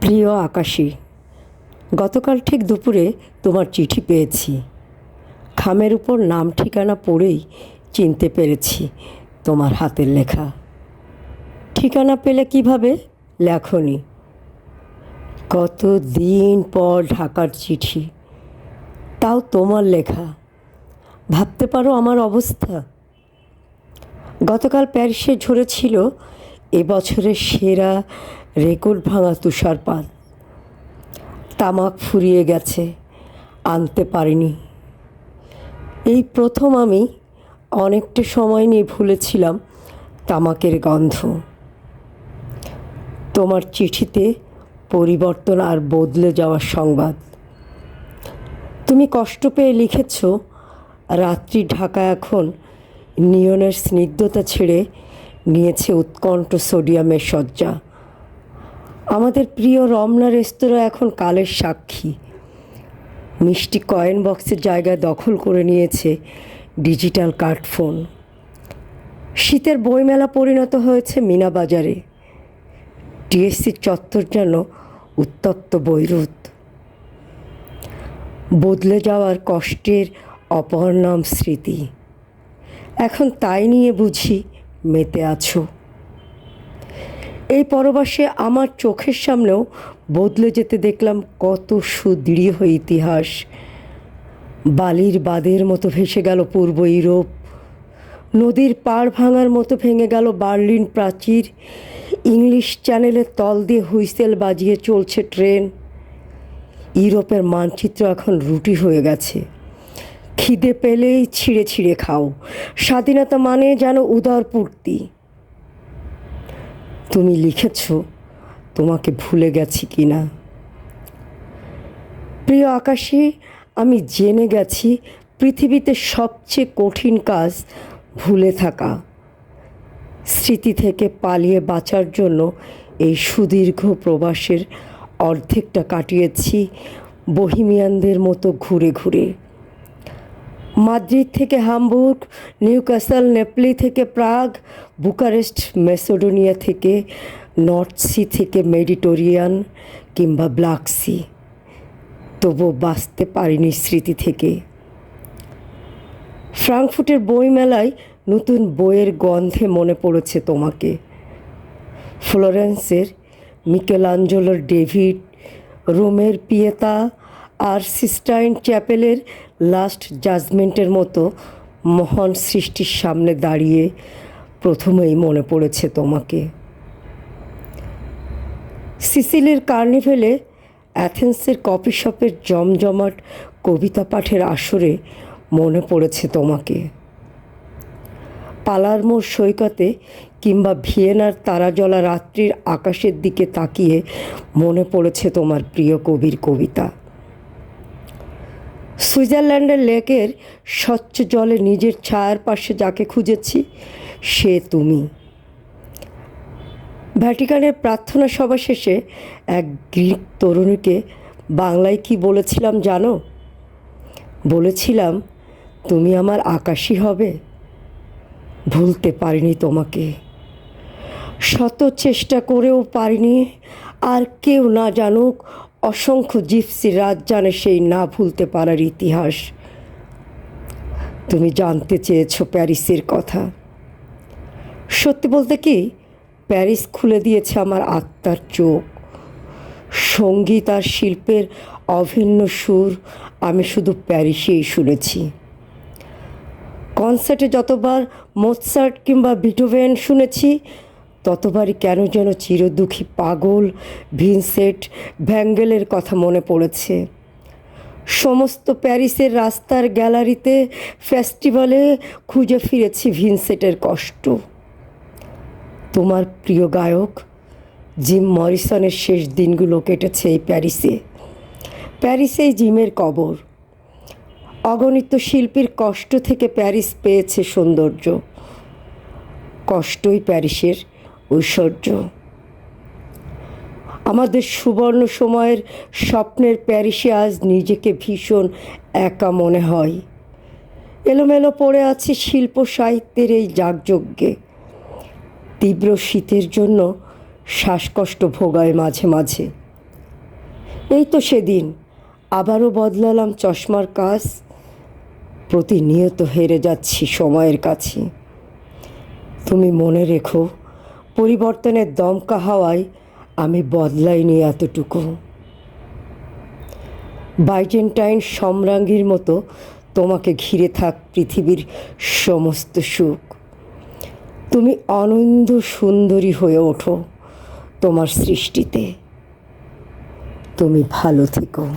প্রিয় আকাশী, গতকাল ঠিক দুপুরে তোমার চিঠি পেয়েছি। খামের উপর নাম ঠিকানা পড়েই চিনতে পেরেছি তোমার হাতের লেখা। ঠিকানা পেলে কিভাবে? লেখনি। কত দিন পর ঢাকার চিঠি, তাও তোমার লেখা। ভাবতে পারো আমার অবস্থা। গতকাল প্যারিসে ঝরেছিল এবছরের সেরা রেকর্ড ভাঙা তুষারপাত। তামাক ফুরিয়ে গেছে, আনতে পারিনি। এই প্রথম আমি অনেকটা সময় নিয়ে ভুলেছিলাম তামাকের গন্ধ। তোমার চিঠিতে পরিবর্তন আর বদলে যাওয়ার সংবাদ। তুমি কষ্ট পেয়ে লিখেছ, রাত্রি ঢাকা এখন নিয়নের স্নিগ্ধতা ছেড়ে নিয়েছে উৎকণ্ঠ সোডিয়ামের শয্যা। আমাদের প্রিয় রমনা রেস্তোরাঁ এখন কালের সাক্ষী। মিষ্টি কয়েন বক্সের জায়গায় দখল করে নিয়েছে ডিজিটাল কার্ডফোন। শীতের বইমেলা পরিণত হয়েছে মিনা বাজারে। টিএসসির চত্বর যেন উত্তপ্ত বৈরুত। বদলে যাওয়ার কষ্টের অপর নাম স্মৃতি। এখন তাই নিয়ে বুঝি মেতে আছো। এই পরবাসে আমার চোখের সামনেও বদলে যেতে দেখলাম কত সুদৃঢ় ইতিহাস। বালির বাঁধের মতো ভেসে গেল পূর্ব ইউরোপ। নদীর পাড় ভাঙার মতো ভেঙে গেল বার্লিন প্রাচীর। ইংলিশ চ্যানেলের তল দিয়ে হুইসেল বাজিয়ে চলছে ট্রেন। ইউরোপের মানচিত্র এখন রুটি হয়ে গেছে। খিদে পেলেই ছিঁড়ে ছিঁড়ে খাও। স্বাধীনতা মানে যেন উদারপূর্তি। তুমি লিখেছ, তোমাকে ভুলে গেছি কি না। প্রিয় আকাশী, আমি জেনে গেছি পৃথিবীতে সবচেয়ে কঠিন কাজ ভুলে থাকা। স্মৃতি থেকে পালিয়ে বাঁচার জন্য এই সুদীর্ঘ প্রবাসের অর্ধেকটা কাটিয়েছি বহিমিয়ানদের মতো ঘুরে ঘুরে। মাদ্রিদ থেকে হামবুর্গ, নিউক্যাসল, নেপলি থেকে প্রাগ, বুকারেস্ট, মেসোডোনিয়া থেকে নর্থ সি থেকে মেডিটেরিয়ান কিংবা ব্ল্যাক সি। তবু বাঁচতে পারিনি স্মৃতি থেকে। ফ্রাঙ্কফুর্টের বইমেলায় নতুন বইয়ের গন্ধে মনে পড়েছে তোমাকে। ফ্লোরেন্সের মিকেলাঞ্জেলোর ডেভিড, রোমের পিয়েতা আর সিস্টাইন চ্যাপেলের লাস্ট জাজমেন্টের মতো মহান সৃষ্টির সামনে দাঁড়িয়ে প্রথমেই মনে পড়েছে তোমাকে। সিসিলির কার্নিভেলে, অ্যাথেন্সের কফি শপের জমজমাট কবিতা পাঠের আসরে মনে পড়েছে তোমাকে। পালারমোর সৈকতে কিংবা ভিয়েনার তারাজলা রাত্রির আকাশের দিকে তাকিয়ে মনে পড়েছে তোমার প্রিয় কবির কবিতা। সুইজারল্যান্ডের লেকের স্বচ্ছ জলে নিজের ছায়ার পাশে যাকে খুঁজেছি সে তুমি। ভ্যাটিকানের প্রার্থনা সভা শেষে এক গ্রিক তরুণীকে বাংলায় কি বলেছিলাম জানো? বলেছিলাম, তুমি আমার আকাশী হবে। ভুলতে পারিনি তোমাকে। শত চেষ্টা করেও পারিনি। আর কেউ না জানুক, অসংখ্য জিপসি রাত জানে সেই না ভুলতে পারার ইতিহাস। তুমি জানতে চেয়েছো প্যারিসের কথা। সত্যি বলতে কি, প্যারিস খুলে দিয়েছে আমার আত্মার চোখ। সঙ্গীত আর শিল্পের অভিন্ন সুর আমি শুধু প্যারিসেই শুনেছি। কনসার্টে যতবার মোৎসার্ট কিংবা বিটোভেন শুনেছি, ততবারই কেন যেন চিরদুঃখী পাগল ভিনসেন্ট ভ্যাঙ্গেলের কথা মনে পড়েছে। সমস্ত প্যারিসের রাস্তার গ্যালারিতে, ফেস্টিভ্যালে খুঁজে ফিরেছি ভিনসেন্টের কষ্ট। তোমার প্রিয় গায়ক জিম মরিসনের শেষ দিনগুলো কেটেছে এই প্যারিসে। প্যারিসেই জিমের কবর। অগণিত শিল্পীর কষ্ট থেকে প্যারিস পেয়েছে সৌন্দর্য। কষ্টই প্যারিসের ঐশ্বর্য। আমাদের সুবর্ণ সময়ের স্বপ্নের প্যারিসে আজ নিজেকে ভীষণ একা মনে হয়। এলোমেলো পড়ে আছে শিল্প সাহিত্যের এই যাগযজ্ঞে। তীব্র শীতের জন্য শ্বাসকষ্ট ভোগায় মাঝে মাঝে। এই তো সেদিন আবারও বদলালাম চশমার কাজ, প্রতিনিয়ত হেরে যাচ্ছি সময়ের কাছে। তুমি মনে রেখো, পরিবর্তনের দমকা হাওয়ায় আমি বদলাইনি এতটুকু। বাইজেন্টাইন সম্রাজ্ঞীর মতো তোমাকে ঘিরে থাক পৃথিবীর সমস্ত সুখ। তুমি অনন্ত সুন্দরী হয়ে ওঠো তোমার সৃষ্টিতে। তুমি ভালো থেকো।